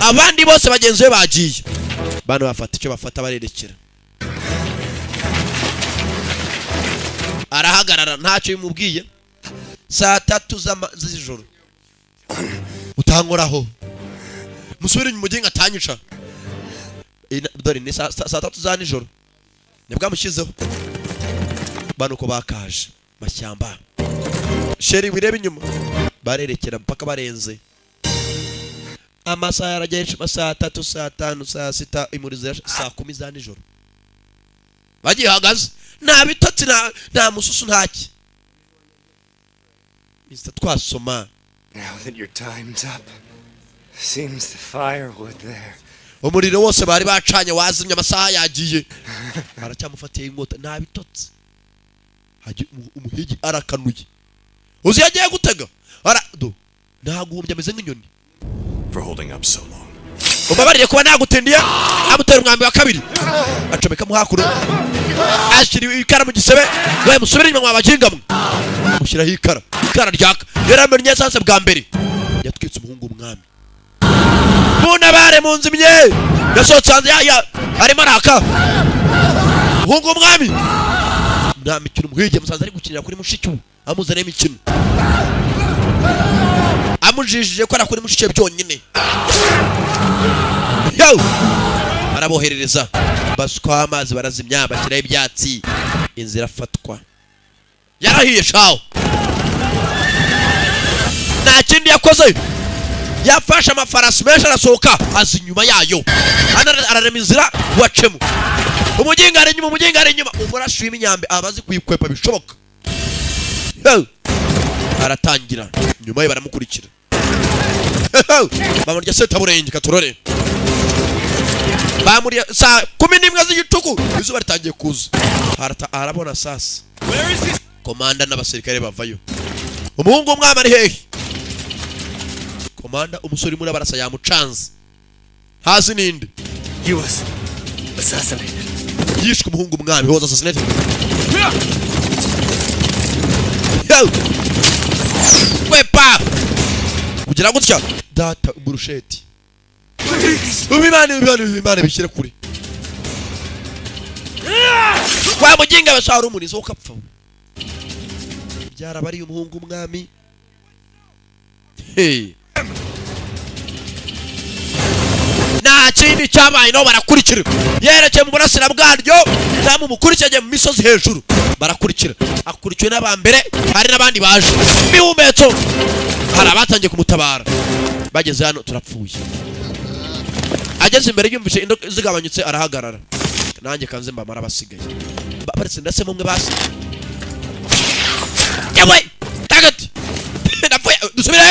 abandi bose bagenzi be bagiye bano bafata icyo bafata barerekera arahagarara ntacyo bimubwiye saa 3 z'ijoro utankoraho musubire mu mugenga atanyica dore ni saa 3 za nijoro nibwo mushizeho bano ko bakaje mashyamba sheri birebe inyuma barerekera mpaka barenze amasaha yarageje saa 3 saa 5 saa 6 imuriza saa 10 za nijoro bagihagaze nta bitotsi nta mususu ntaki Mr. Twasoma Now that your time's up, seems the firewood there. Umuriro wose bari bacanye wazimye amasaha yagiye aracyamufatiye inkota nta bitotsi umuhigi arakanuye uzi yagiye gutega ntaguhumbya ameze nk'inyoni for holding up so long. Ubabarire kuba nagutendiye amutera umwambi wa kabiri acomeka mu hakuru ashiri ikara mu gisebe we musubire inyuma mwabagingamwe mushyiraho ikara ryaka yaramenye sanse bwa mbere yatwitse umuhungu umwami munabare munzimye yasohotse hanze arimo araka umuhungu umwami nta mikino umuhigi musanze ari gukinira kuri mushiki amuzane imikino amujijije ko arakuri mushiki byonyine araboherereza basukwa amazi barazimya bashyiraho ibyatsi inzira afatwa yarahiye shawo nta kindi yakoze yafashe amafarasi menshi arasohoka azi inyuma yayo ararema inzira wacemo umuginga ari inyuma umurashi w'imyambi abazi kuyikwepa bishoboka aratangira nyuma ye baramukurikira bamurya seta burenge katurore bamuriya saa 11 z'igituku izuba ritangiye kuza arabona sasa komanda n'abasirikare bavayo umuhungu umwami ari hehe komanda umusore muri barasa yamucanze hazi ninde He was assassinated. yishwe umuhungu umwami he was assassinated wepa kugira gutya data burusheti ubimane bishyire kuri kwa muginga bashara umurizo ukapfa byarabari umuhungu umwami nta kindi cyabaye no barakurikira yerekeye mu burasira bwaryo namu mukurikije mu misozi hejuru barakurikira akurikiwe n'abambere hari n'abandi baje bihumetso hari abatangiye kumutabara bageze hano turapfuye ageze imbere yumvise indo zigabanyutse arahagarara nanjye kanze mbamara basigaye baretse ndase mumwe basi yawe tagati ndapfuye dusubire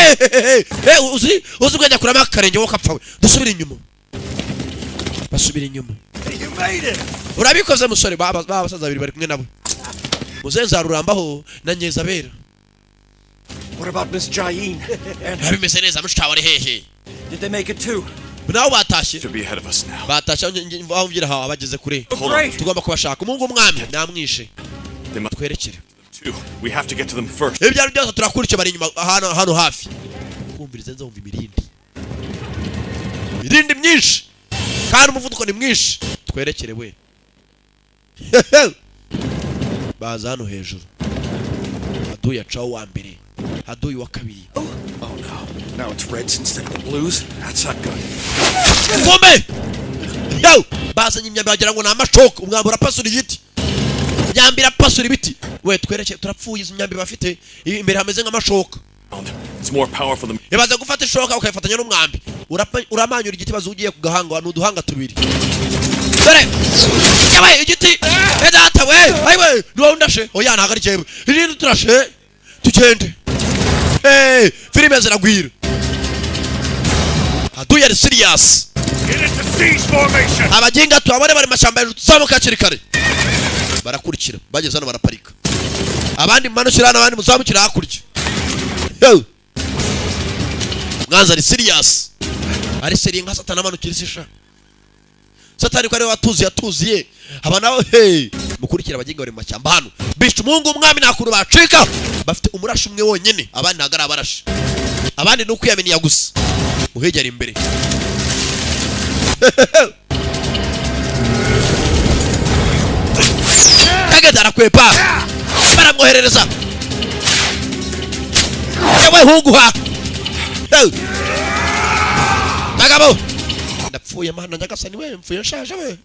uzi ubwenge kurama akarenge wo kapfawe dusubire inyuma basubire inyuma urabikoze musore babasaza babiri bari kumwe nabo muzenza rurambaho na Nyezabera. What about Miss Jain? Abimeze neza mushitawe ari hehe? Did they make it too? Naho batashye. To be ahead of us now. Batashye mvira hawa abageze kure. Tugomba kubashaka umungu umwami namwishe. Twerekere. We have to get to them first. Ibyaro byose turakurikiye bari inyuma hano hafi. Kumviriza nza umva imirindi myinshi. Kandi umuvuduko ni mwinshi. Twerekere we. Baza hano hejuru. Aduya cawo wa mbere. Aduya wa kabiri. Oh no. Now it's reds instead of the blues. That's not good. Ngome! Yo! Baza nyimyambi bagira ngo namashoka umwambo urapasura igiti. Nyambira pasura ibiti. We twereke turapfuye imyambi bafite imbere hameze nk'amashoka. It's more powerful than. Yabaza gufata ishoka ukayifatanya n'umwambi. Uramanyura igiti bazugiye ku gahanga n'uduhanga tubiri. Dore! Yabaye igiti. Edata we! Ayiwe, duwa undashe. Oya ntagari cyebe. Irindi turashe. Tugende. Filime ziragwira. Aduya ari serious. Get into siege formation. Abaginga tuabone bari mashamba hejuru tuzamuka kirikare. Barakurikira. Bageze hano baraparika. Abandi manushyirana abandi muzamukira hakurya. Yo. Mwanza ari serious. Ari seriye nka Satana manukira isisha. Satani ko ari yatuziye. Aba nawe mukurikira abaginga bari mashamba hano. Bisha umungu umwami nakuru bacika. Bafite umurashi umwe wonyene abandi ntagara abarashi. Abandi nuko yameniya gusa. Uhegera imbere. Tagada arakwepa baramwoherereza yewe hunguha Bagabo ndapfuye mana nyagasani we mfuye nshaje we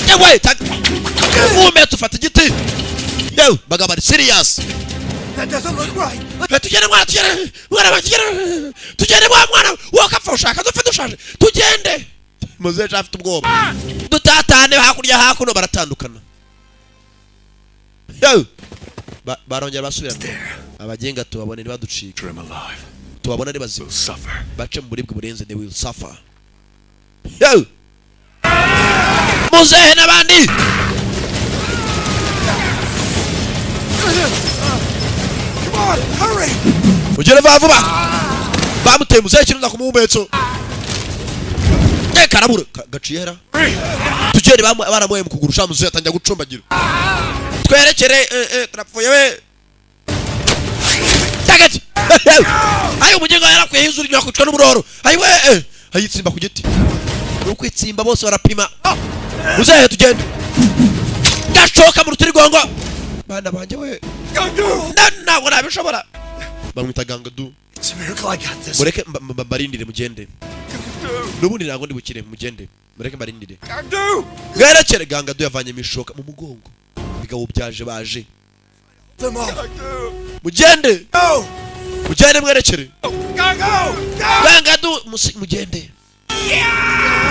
yewe mume tufata igiti yewe bagabo ari serious. That doesn't look right. Tugende mwana wakapfa ushaka dufite ushaje tugende muze afite ubwoba dutatane hakurya hakuno baratandukana yewe barongera basubira abagenga tubabone baducika tubabona ari bazima bace muri bwe burenze they will suffer yewe muzehe nabandi Hurry! ugere vuba bamuteye muzehe kiruza kumuhumetso karabura gaciyera tugere baramuye mu kuguru sha muzehe atangira gucumbagira twerekere trapfuye we tagati ayo umugengo yarakwiye hizuri nyakucwa n'umuroro ayiwe ayitsimba ku giti nuko itsimba bose barapima muzehe tugende gacoka mu rutirigongo bana banje we ntabwo nabishobora bamwita gangadu mureke mbarindire mugende nubundi ntabwo ndi bukire mugende mureke mbarindire mwerekere gangadu yavanye mishoka mu mugongo bigabo byaje baje mugende mugende mwerekere gangadu mugende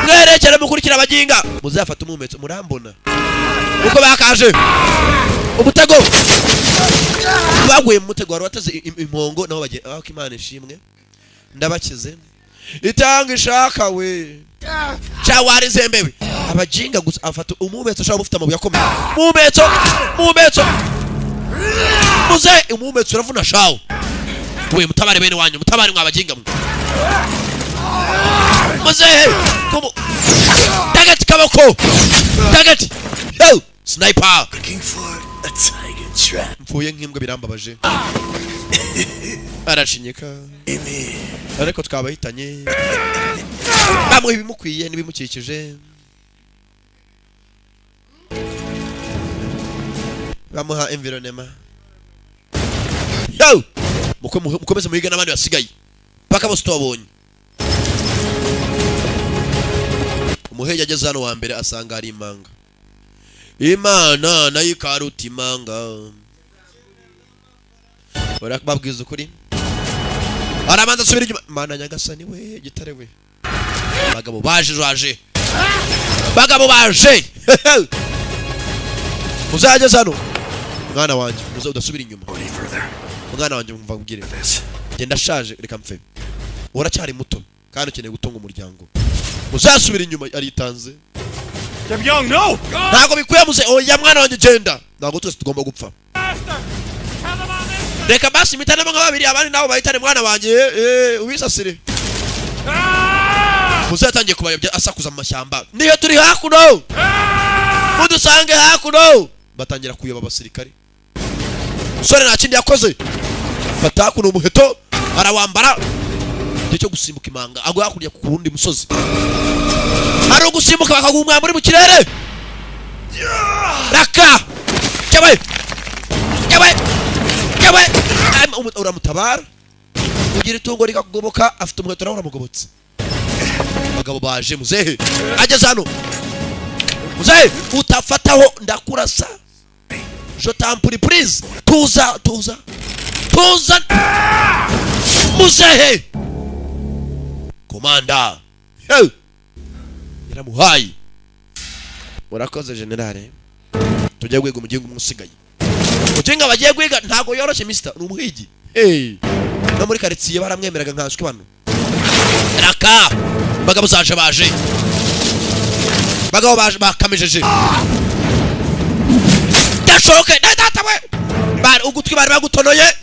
mwerekere mukurikira abaginga muzafata umumetso murambona uko bakaje umutego baguye mu mutego wari wateze impongo naho bagiye aho Imana ishimwe ndabakize itanga ishaka we cyawari zembewe abajinga gusa afata umumetso shaka mufite amabuye akomeye umumetso muze umumetso uravuna shawo we mutabare bene wanyu mutabare mwabajinga mwe muze kumu tagati kaboko tagati yo sniper Looking for a tiger trap. mfuye nk'imbwa birambabaje arashinyika ariko twabahitanye bamwe bimukwiye nibimukikije bamuha environment yo mukomeze muhiga n'abandi basigaye paka bose tubabonye umuheje ageze hano wa mbere asanga ari imanga Imana nayo ikaruta imanga barakubabwiza ukuri aramanza subira inyuma mana nyagasani we gitare we bagabo baje uzageze hano mwana wanje uza udasubira inyuma mwana wanje mva kubwire genda shaje reka mfe uracyari muto kandi ukeneye gutunga umuryango uzasubira inyuma aritanze No! ntago bikwiye muze oya mwana wanje genda ntago twese tugomba gupfa reka basi mitane mo babiri abandi nabo bahitane mwana wanje ubisasire muzatangiye kubayobya asakuza mu mashyamba niyo turi hakuno mudusange hakuno batangira kuyoba abasirikare sore nta kindi yakoze fata hakuno umuheto arawambara cyo gusimbuka imanga ago hakurya ku kurundi musozi ari gusimbuka bakagumwa muri mu kirere raka cyawe uramutabara ugira itungo rikakugoboka afite umuheto nawe uramugobotse bagabo baje muzehe ageze hano muzehe utafataho ndakurasa je t'amprie please tuza muzehe komanda yaramuhaye murakoze generale tujye gwiga umugingo umusigaye muginga bagiye gwiga ntago yoroshye mister n'umuhigi no muri quartier baramwemeraga nkashwe bano raka bagabo zaje baje bakamejeje dashoke data we bari ugutwi bari bagutonoye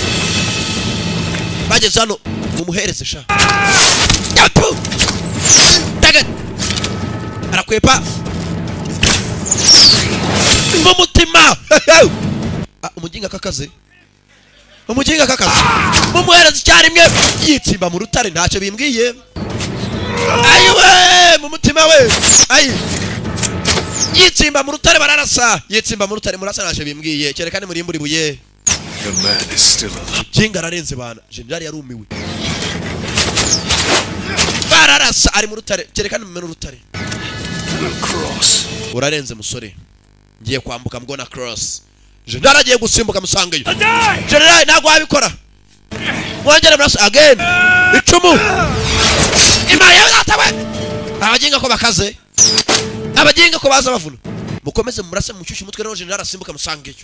bageze hano mumuhereze sha taget arakwepa mu mutima umuginga kakaze mumuhereze cyarimwe yitsimba mu rutare ntacyo bimbwiye ayiwe mu mutima we we ayi yitsimba mu rutare bararasa yitsimba mu rutare murasa naje bimbwiye kerekane muri imburi buye The man is still alive. jinga ararenze bana general yarumiwe bararasa ari mu rutare kerekane mu rutare Cross. urarenze musore ngiye kwambuka mbona cross general agiye gusimbuka musangeyo general ntago wabikora mwongere murasa again icumu imaye natawe abaginga ko bakaze abaginga ko baza bavuna mukomeze murase mushyushye umutwe rero general asimbuka musangeyo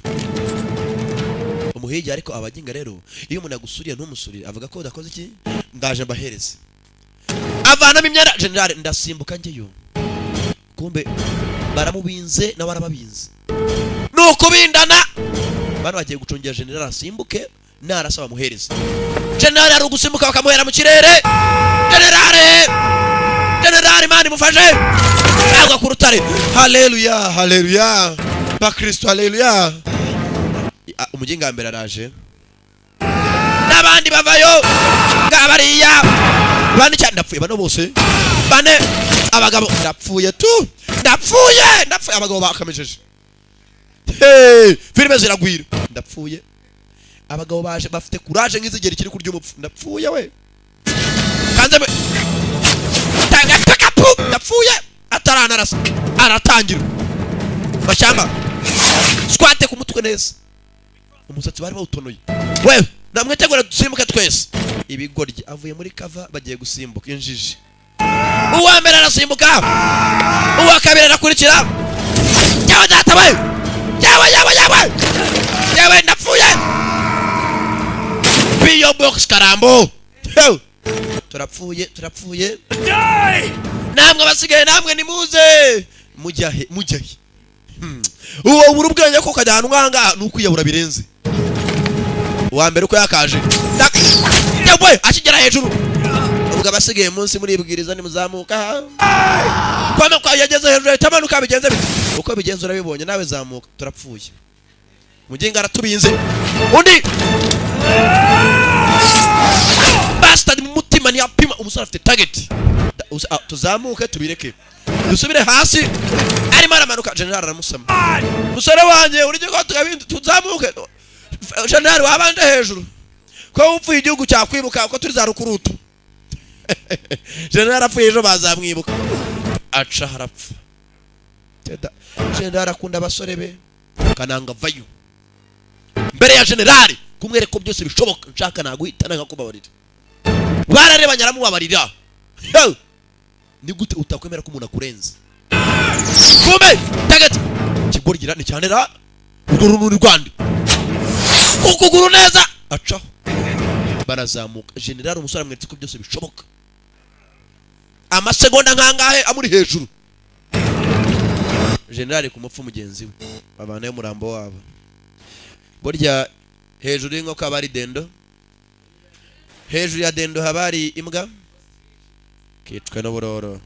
umuhigi ariko abaginga rero iyo umuntu agusuriye ntumusuriye avuga ko udakoze iki ndaje mbahereze avanamo imyenda general ndasimbuka ngeyo kumbe baramubinze na barababinze nuko bindana bana bagiye gucungera general asimbuke narasaba muhereza general ari gusimbuka bakamuhera mu kirere general mani mufashe agwa ku rutare haleluya ba Kristo haleluya umuginga mbere araje n'abandi bavayo ngabariya bane cyane ndapfuye bano bose bane abagabo ndapfuye ndapfuye abagabo bakamejeje filime ziragwira ndapfuye abagabo baje bafite courage nk'izigera kiri kurya umupfu ndapfuye we kanze tanga pakapu ndapfuye ataranarasa aratangira bashamba squat ku mutwe neza umusatsi bari bawutonoye we namwetegura dusimbuke twese ibigoryi avuye muri kava bagiye gusimbuka injiji uwa mbere arasimbuka uwa kabiri arakurikira yawe data we yawe ndapfuye biyo box karambo turapfuye namwe basigaye namwe nimuze mujyahe uwo urubwenge ko kajyana umwanga nukwiyabura birenze uwa mbere uko yakaje yawe akigera hejuru ubwo abasigaye munsi muri ibwiriza ni muzamuka kwame kwa yageze hejuru tamanuka bigenze bite uko bigenze urabibonye nawe zamuka turapfuye muginga aratubinze undi bastard mu mutima ni apima umusore afite target tuzamuke tubireke dusubire hasi arimo aramanuka general aramusama musore wanje urije ko tuzamuke general wabanje hejuru ko upfuye igihugu cyakwibuka ko turi za rukurutu general apfuye ejo bazamwibuka aca harapfa general akunda abasore be kananga vayo mbere ya general kumwereka ko byose bishoboka nshaka naguhitana nkakubabarira bararebanya aramubabarira ni gute utakwemera ko umuntu akurenze kume tagati kigorgira ni cyane ra urununi rwandi kukuguru neza acaho barazamuka general umusore amweretse ko byose bishoboka amasegonda nkangahe amuri hejuru general kumupfu mugenzi we abana y'umurambo wabo burya hejuru y'inkoka bari dendo hejuru ya dendo habari imbwa kicwa n'uburoro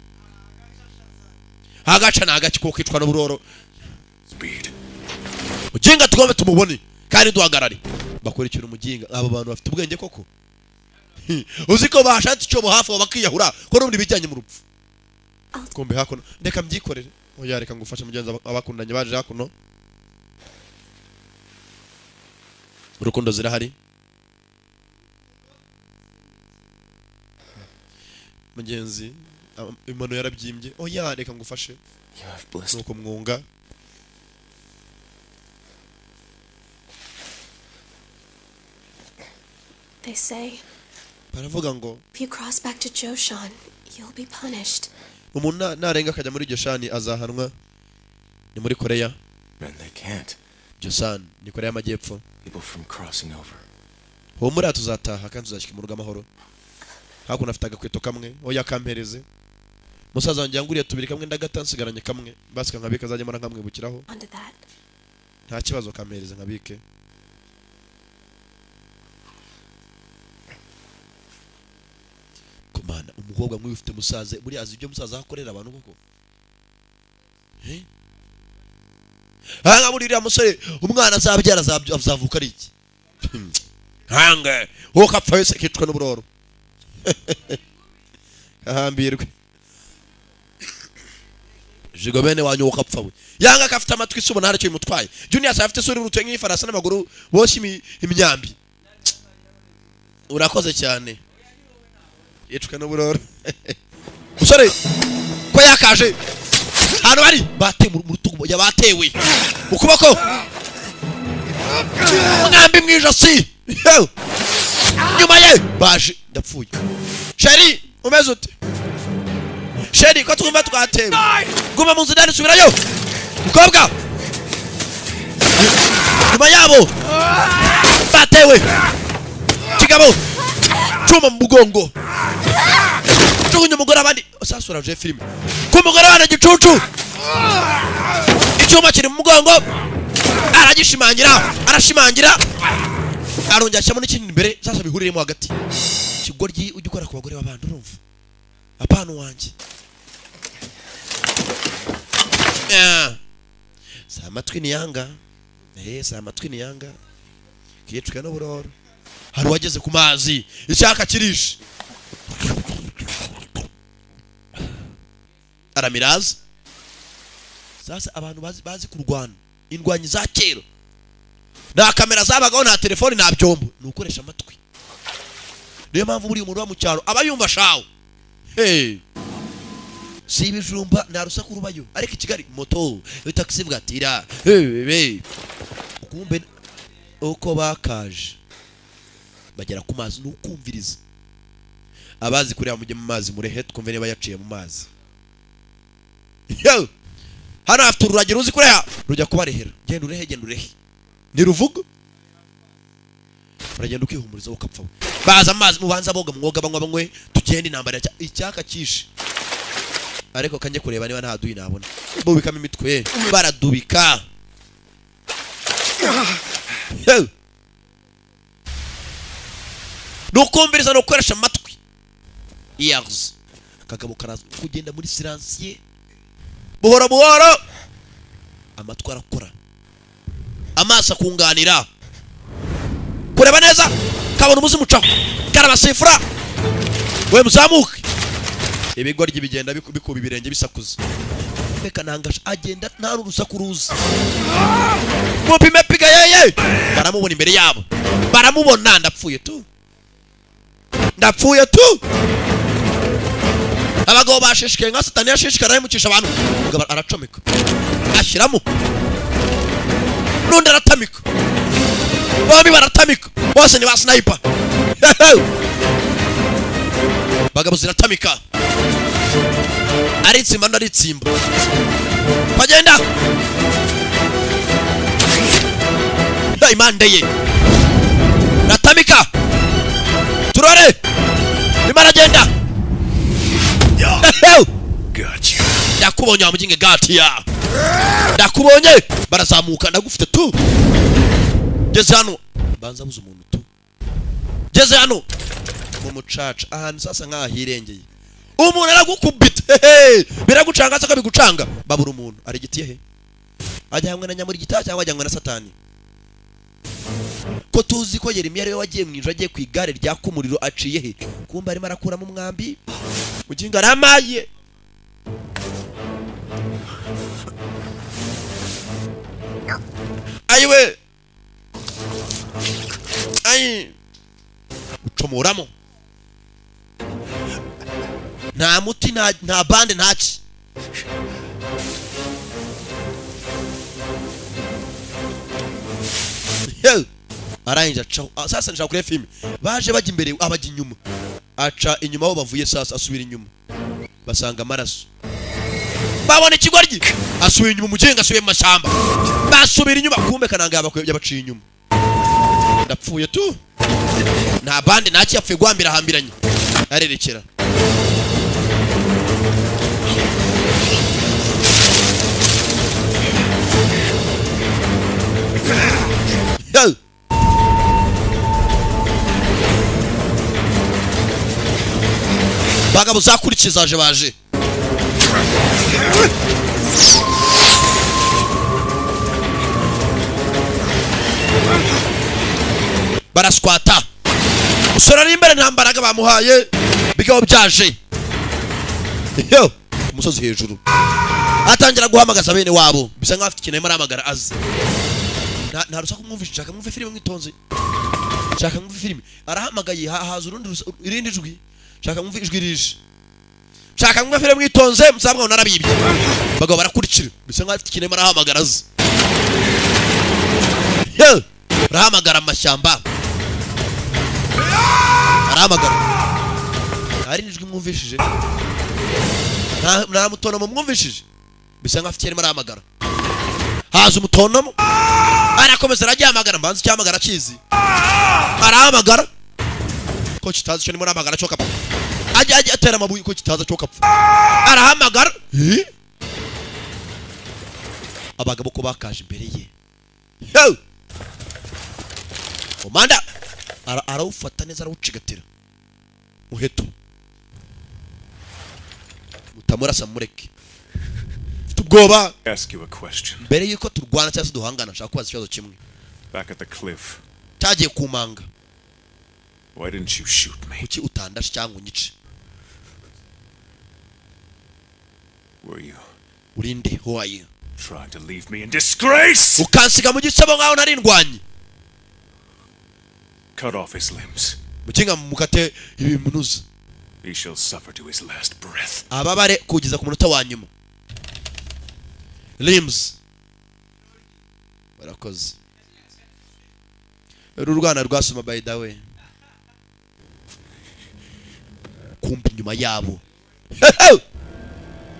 hagaca nagaci ko kicwa n'uburoro Speed. muginga tugombe tumubone kandi duhagarare bakurikira umuginga abo bantu bafite ubwenge koko uziko bashatse icyo hafi bakiyahura ko n'ubundi bijyanye mu rupfu kombe hakuno ndeka mbyikorere oya reka ngufashe mugenzi abakundanye baje hakuno urukundo zirahari mugenzi imano yarabyimbye oya reka ngufashe You have blessed. nuko mwunga They say, baravuga ngo if you cross back to Joshan, you'll be punished. umuntu narenga akajya muri Joshani azahanwa ni muri Korea And they can't. Josan ni Korea y'amajyepfo People from crossing over. uwo muri tuzataha kandi tuzashyika mu rugo amahoro hakuno afite agakweto kamwe oya kampereze musaza wanjye yanguriye tubiri kamwe ndagata nsigaranye kamwe basika nkabika azajya mara nkamwibukiraho Onto that. nta kibazo kampereze nkabike kumana umukobwa nk'uyu ufite musaze buri azi ibyo musaza akorera abantu koko hanga muri iriya musore umwana azabyara azavuka ari iki hanga wowe kapfa wese kicwa n'uburoro ahambirwe jigo bene wanyu ukapfa we yanga kafite amatwi subona hari cyo imutwaye Junior afite suri urutwe nk'ifarasa n'amaguru boshye imyambi urakoze cyane yicwe n'uburoro musore ko yakaje hano bari bate mu rutugu yabatewe ukuboko mwambi mwijosi nyuma ye baje ndapfuye sheri umeze ute sheri ko twumva twatewe guma mu nzira nisubirayo mukobwa nyuma yabo batewe kigabo cuma mu mugongo jugunye umugore abandi sasura je filime ku mugore wana gicucu icyuma kiri mu mugongo arashimangira arongera cyamo n'ikindi imbere sasa bihuriremo hagati kigoryi ujye ukora ku bagore b'abandi urumva apana wanjye sa matwi ni yanga sa matwi ni yanga kiyecwe no buroro hari wageze ku mazi icyaka kirishe aramiraza sasa abantu bazi kurwana indwanyi za kero na kamera zabagaho na telefone na byombo nukoresha amatwi niyo mpamvu buri umuntu wa mu cyaro abayumva shawo si ibijumba na rusaku rubayo ariko i Kigali moto taxi bwatira ukumbe uko bakaje bagera ku mazi nukumviriza abazi kureba mujye mu mazi murehe twumve niba yaciye mu mazi hano afite ururagira uzi kureha rujya kubarehera genda urehe niruvuga uragenda ukihumuriza ukapfa baza amazi mubanza boga mwoga banywe tugende intambara icyaka kishe ariko kanje kureba niba nta duyi nabona bubikamo imitwe baradubika nukumviriza no gukoresha amatwi ears kagabo karaza kugenda muri silencieux buhoro amatwi arakora amaso akunganira kureba neza kabona umuzi mucaho karabasifura we muzamuke ibigoryi bigenda bikuba ibirenge bisakuza beka nangasha agenda nta rusaku ruza mupime piga yeye baramubona imbere yabo baramubona ndapfuye tu abagabo bashishikaye nka satani yashishikara yimucisha abantu ngo aracomeka ashyiramo nundi aratamika bombi baratamika bose ni ba sniper bagabo ziratamika aritsimba ndaritsimba bagenda imande ye natamika turore nimaragenda Gotcha. ndakubonye amuginge gatiya ndakubonye barazamuka ndagufite tu geze hano banza buza umuntu tu geze hano mu mucaca ahantu sasa nkahirengeye umuntu aragukubita biragucanga saka bigucanga babura umuntu ari gitiye he ajyanywe na nyamuri gitaha cyangwa ajyanywe na satani ko tuzi ko Yeremiya rero wagiye mwijwe agiye ku igare rya kumuriro aciye he kumba arimo arakura mu mwambi muginga ramaye ayiwe ayi ucomoramo nta muti nta bande ntaki arangije acaho sasa nshaka kuri filime baje bajya imbere abajya inyuma aca inyuma aho bavuye sasa asubira inyuma basanga amaraso babona ikigoryi asubira inyuma umugenga asubiye mu mashyamba basubira inyuma kumbe kananga yabaciye inyuma ndapfuye tu nta bande ntaki yapfuye gwambira hambiranye arerekera bagabo zakurikizaje baje baraskwata usora ari imbere nta mbaraga bamuhaye bigabo byaje yo umusozi hejuru atangira guhamagaza bene wabo bisa nkaho afite ikintu aramagara azi nta rusaku mwumvishe shaka mwumve filime mwitonze shaka mwumve filime arahamagaye haza irindi jwi shaka mwumve ijwi rije shaka mwumve filime mwitonze musabwa narabibye bagabo barakurikira bisa nkaho afite ikintu arahamagara azi arahamagara amashyamba arahamagara hari ijwi mwumvishije nta mutonomo mwumvishije bisa nkaho afite ikintu arahamagara haza umutonomo arakomeza aragihamagara mbanza icyamagara kizi arahamagara ko kitaza cyo nimura amagara cyo kapfa ajya atera amabuye ko kitaza cyo kapfa arahamagara abagabo ko bakaje imbere ye komanda arawufata neza arawucigatira muheto mutamurasa mureke ubwoba Ask you a question. mbere yuko turwana cyangwa se duhangana nshaka kubaza ikibazo kimwe Back at the cliff. cyagiye kumanga Why didn't you shoot me? kuki utandashe cyangwa unyice Were you urinde who are you trying to leave me in disgrace? ukansiga mu gicebo ngaho narindwanye Cut off his limbs. mukinga mukate ibimunuza He shall suffer to his last breath. ababare kugeza ku munota wa nyuma limbs barakoze urwana rwasoma by the way kumbi nyuma yabo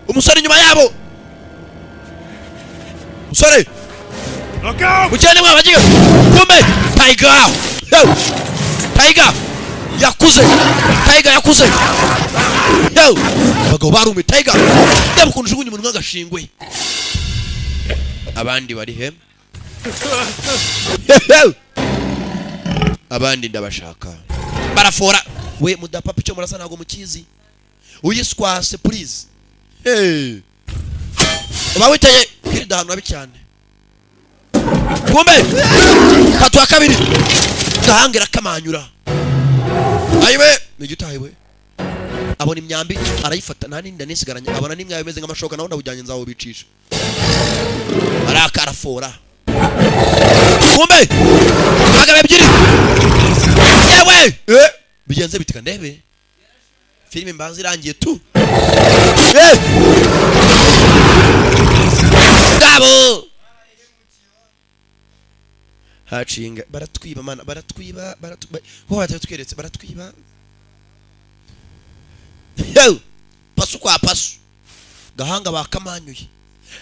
umusore nyuma yabo musore Look out! mukene mwabagiye kumbe tiger tiger yakuze bagabo barume tiger ndeba ukuntu jugunye umuntu nk'agashingwe abandi bari he abandi ndabashaka barafora we mudapapa icyo murasa ntago mukizi uyiswase please bawiteye kirida hano abi cyane kumbe tatu wa kabiri gahangira kamanyura ayiwe nigitahiwe abona imyambi arayifata nta nindi nisigaranye abona nimwe bimeze nk'amashoka naho ndabujyanye nzawo bicisha arakarafora kumbe bagabo ebyiri yewe bigenze bitika ndebe filime mbanza irangiye tu gabo hacinga baratwiba mana baratwiba ho batatweretse baratwiba pasu kwa pasu gahanga bakamanyuye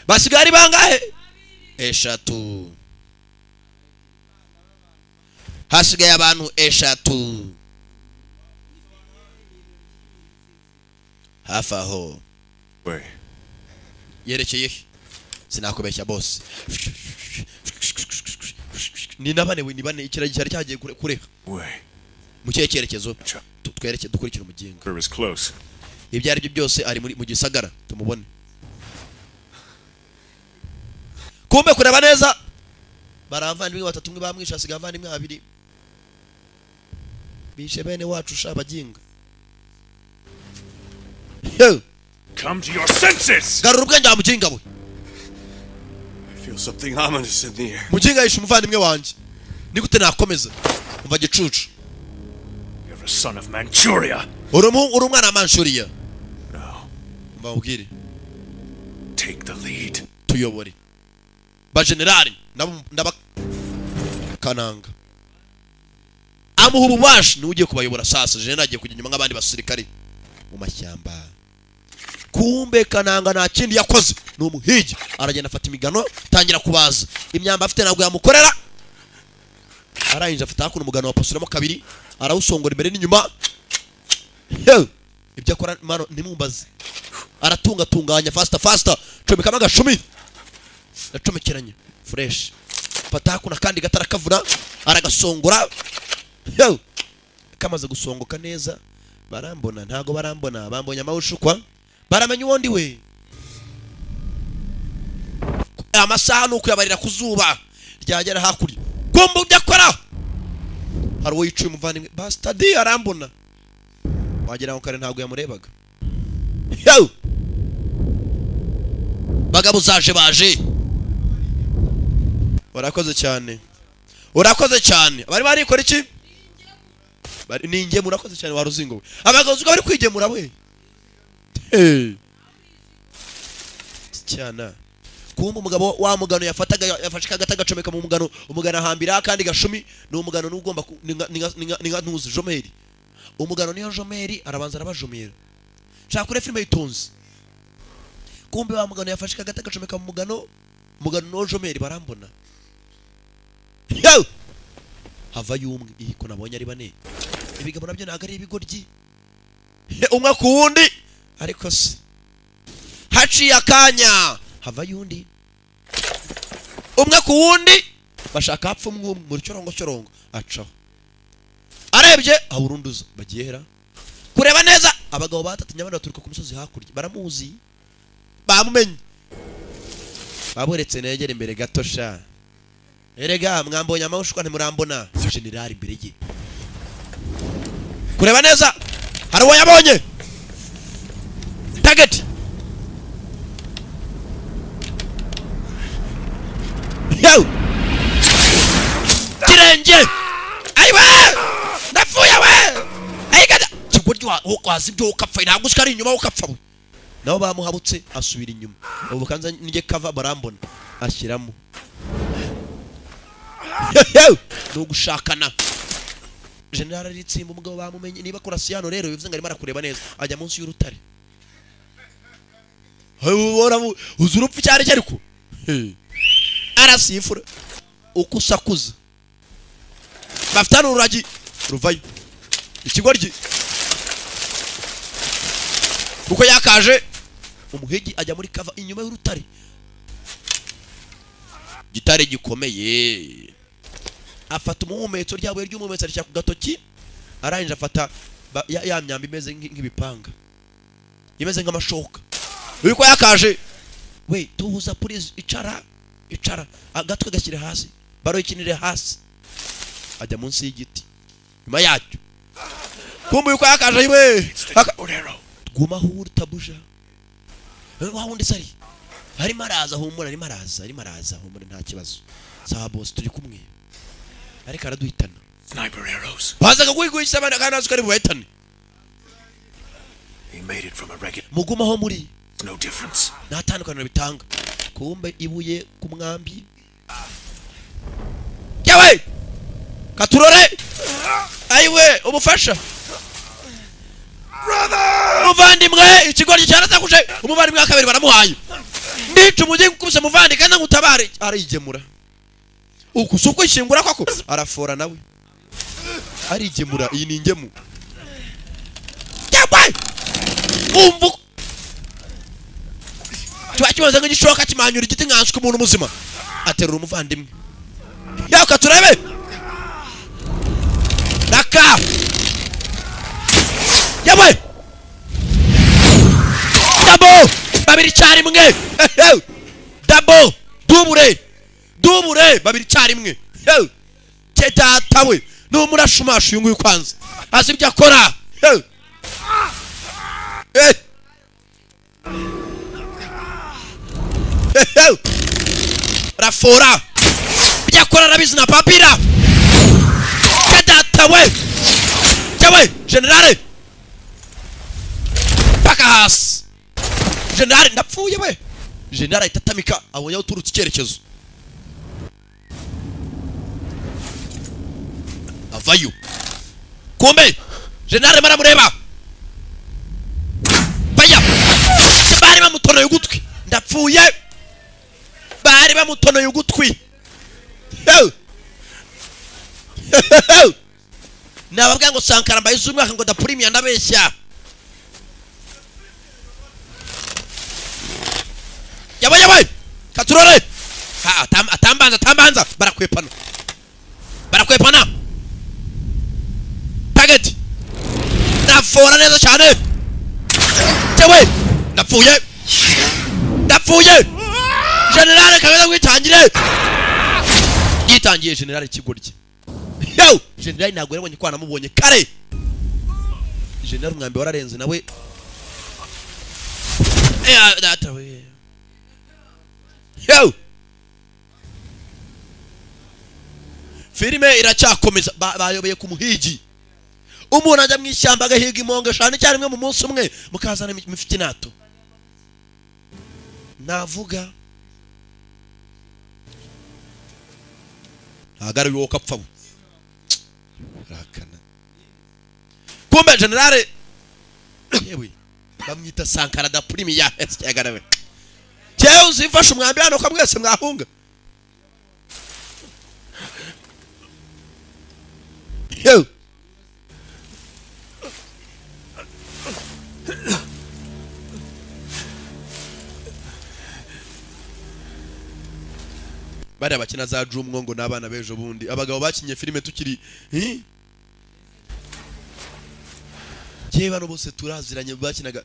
basigari bangahe eshatu hasigaye abantu eshatu hafi aho yerekeye sinakubeshya boss ni bane ikiragi cyagiye kureha mu cyerekezo twerekeye dukurikira umuginga ibyo ari byo byose ari mu gisagara tumubone kumbe kureba neza baravandimwe batatu mwe bamwisha asiga avandimwe babiri bishe bene wacu shabaginga Come to your senses. garura ubwenge wa muginga we I feel something ominous in the air. muginga yishe umuvandimwe wanjye ni gute nakomeza umva gicucu You're a son of Manchuria. uri umwana wa Manchuria No. mbabwire Take the lead. tuyobore ba generali ndaba kananga amuha ububasha ni ugiye kubayobora sasa generali agiye kujya nyuma nk'abandi basirikare mu mashyamba kumbe kananga nta kindi yakoze ni umuhigi aragenda afata imigano tangira kubaza imyamba afite ntabwo yamukorera arayinje afata hakuno umugano wapasuramo kabiri arawusongora imbere n'inyuma ibyo akora mano nimumbaze aratunganya faster comekamo agashumi nacomekeranye fresh fata hakuno kandi gatara kavuna aragasongora kamaze gusongoka neza barambona ntago barambona bambonye amawushukwa baramenya uwondi we amasaha nuko yabarira kuzuba ryagera hakurya kumbe ubyakora hari uwo yicuye umuvandimwe bastard arambona wagira ngo kare ntago yamurebaga bagabo zaje baje. Urakoze cyane, urakoze cyane. Bari barikora iki? Bari ninge murakoze cyane waruzingo. Abagabo bari kwigemura we. Cyana kumba umugabo wa mugano yafashe kagata gacomeka mu mugano, umugano ahambira kandi gashumi ni umugano n'ugomba ninga ntuzi jomeri. Umugano niyo jomeri arabanza arabajomera. Shaka kure filime yitonze. Kumbe wa mugano yafashe kagata gacomeka mu mugano, umugano no jomeri barambona. Yo! Hava yumwe iko nabonye ari bane. Ibigabo nabyo nagari ibigoryi. Umwe ku wundi ariko se haciye akanya hava yundi umwe ku wundi bashaka apfa umwe muri cyorongo acaho arebye aburunduza bagiye hera kureba neza. Abagabo batatinya baturuka ku musozi hakurya baramuzi bamumenye baburetse negera imbere gato sha. Erega mwambonye amawushwa ntimurambona general imbere ye kureba neza. Hari uwo yabonye target. Yo! Kirenge! Aiwe! Nafuya we! Aigada! Kigoryo ukwazi byo ukapfa ntabwo uskari inyuma ukapfa. Nabo bamuhabutse asubira inyuma. Ubu kanza nige cover barambona ashyiramo. Yo! Nugushakana. General ritsimba umugabo bamumenye niba kurasiyano rero bivuze ngo ari mara kureba neza ajya munsi y'urutare. Ora uzurupfa cyari cyariko. Arasifura ukusakuza bafitana uragi ruvayo ikigoryi uko yakaje umuhigi ajya muri kava inyuma y'urutare. Gitare gikomeye afata umuhumetso ryabuye ry'umuhumetso aricya ku gatoki arangije afata ya myambi imeze nk'ibipanga imeze nk'amashoka. Uko yakaje we tuhuza please icara agatwe gashyire hasi baro ikinire hasi ajya munsi y'igiti nyuma yacyo. Kumbe uko yakaje we guma huri tabuja wahundi sari hari maraza humura ari maraza humura nta kibazo sawa boss turi kumwe ariko araduhitana Sniper arrows. bazaga kwigwisha abana kandi azukari buhitane. He made it from a regular. Muguma ho muri No difference. natandukana bitanga. Kumbe ibuye ku mwambi. Yawe! Katurore! Aiwe ubufasha. Brother! Muvandimwe ikigoryi cyarazakuje umuvandimwe akabiri baramuhaye. Ndicu mugiye gukubise muvandi kandi ngutabare arigemura. Ukusuko ishingura kwako arafora nawe. Arigemura iyi ni ingemu. Yawe! Umvu Twakibanza ngishoka kimanyura igiti nkanswe umuntu muzima aterura umuvandimwe. Yaka turebe. Daka. Yawe. Dabo babiri cyari mwe. Dabo dubure babiri cyari mwe. Kedatawe no murashumashu yungu kwanza. Azibya akora. Rafora byakora rabizi na papira kadatawe cyawe generale pakas generale ndapfuye we generale itatamika abonye uturutse icyerekezo avayo kumbe generale maramureba baya bari bamutonoye ugutwi ndapfuye bari bamutonoye ugutwi. Nababwira ngo Sankara mbayize umwaka ngo da premium ndabeshya. Yabaye katurore. Atambanza barakwepana. Target. Nafora neza cyane. Cyawe ndapfuye. General kabeza kwitangire. Yitangiye general kigoryi. Yo, general nagwe yabonye kwana mubonye kare. General umwambi wararenze nawe. Data we. Yo filime iracyakomeza bayobeye ku muhigi umuntu ajya mu ishyamba agahiga imongo eshanu icyarimwe mu munsi umwe mukazana imifitinato navuga agari woka pfa rakana kumbe generale yewe bamwita Sankara da Primiya cyagarawe cyewe uzifasha umwambi hano ko mwese mwahunga yo bari abakina za drum ngo nabana bejo bundi abagabo bakinye filime tukiri je bano bose turaziranye bakinaga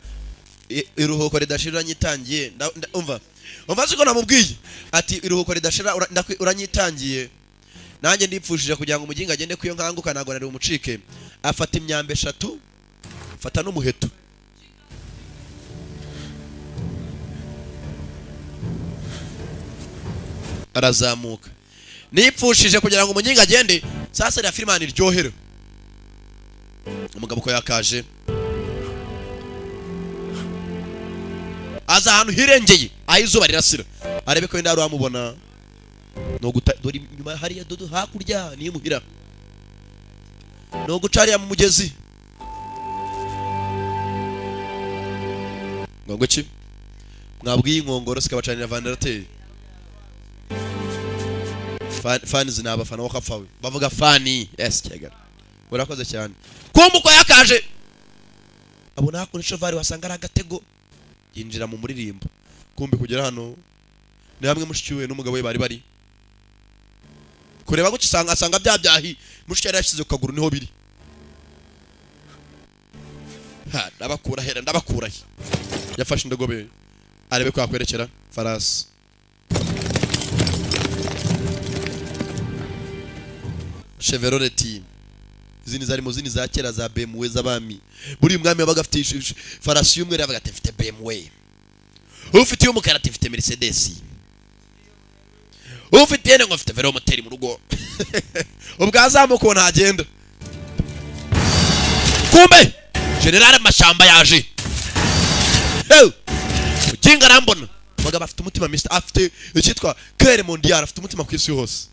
iruhuko ridashira nyitangiye umva siko namubwiye ati iruhuko ridashira uranyitangiye nanjye ndipfushije kugira ngo umuginga agende kuyo nkanguka nago nari umucike afata imyambe 3 fata n'umuheto arazamuka nipfushije kugira ngo umuginga agende sasa ya filmani ryohero umugabo ko yakaje aza ahantu hirengeye ayizuba rirasira arebe ko ndaro amubona no dori nyuma hariya dodo hakurya ni muhira no gucariya mu mugezi ngo ki mwabwiye inkongoro sikabacanira vandarateri fani zinabafana wakapfawe bavuga fani cyagara urakoze cyane kumbuko yakaje abona hakuri shovari wasanga ari agatego yinjira mu muririmbo kumbe kugera hano ni hamwe mushikiwe n'umugabo we bari kureba guki asanga byabyahi mushikira yashize ku kaguru niho biri ndabakura hera ndabakura yafashe indogobe arebe ko yakwerekera farasi Chevrolet team zini zarimo zini za kera za BMW z'abami buri mwami yabaga afite farasi y'umwe yabaga afite BMW ufite y'umukara afite Mercedes ufite yene ngo afite velomoteri mu rugo ubwazamuko ntagenda kumbe general mashamba yaje ukinga arambona baga bafite umutima Mr afite ikitwa Claire Mondial afite umutima ku isi hose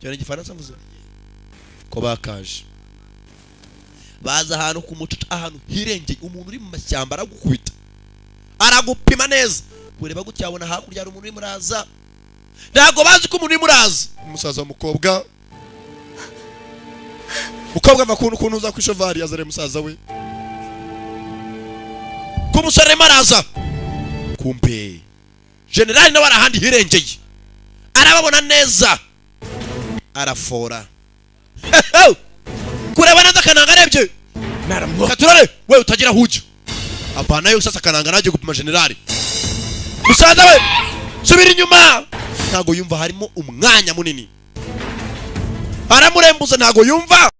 cyane gifaransa muzo ko bakaje baza ahantu ku mucuca ahantu hirengeye umuntu uri mu mashyamba aragukubita aragupima neza kureba gucyabona hakurya ari umuntu uri muraza ntago bazi ko umuntu uri muraza umusaza w'umukobwa ukabwa va kuntu uza kwishovari yazare musaza we ko musore maraza kumbe general nawe arahandi hirengeye arababona neza arafora kureba neza kananga arebye katurare we utagira hujya apana yo sasa kananga naje gupima general musaza we subira inyuma ntago yumva harimo umwanya munini aramurembuza ntago yumva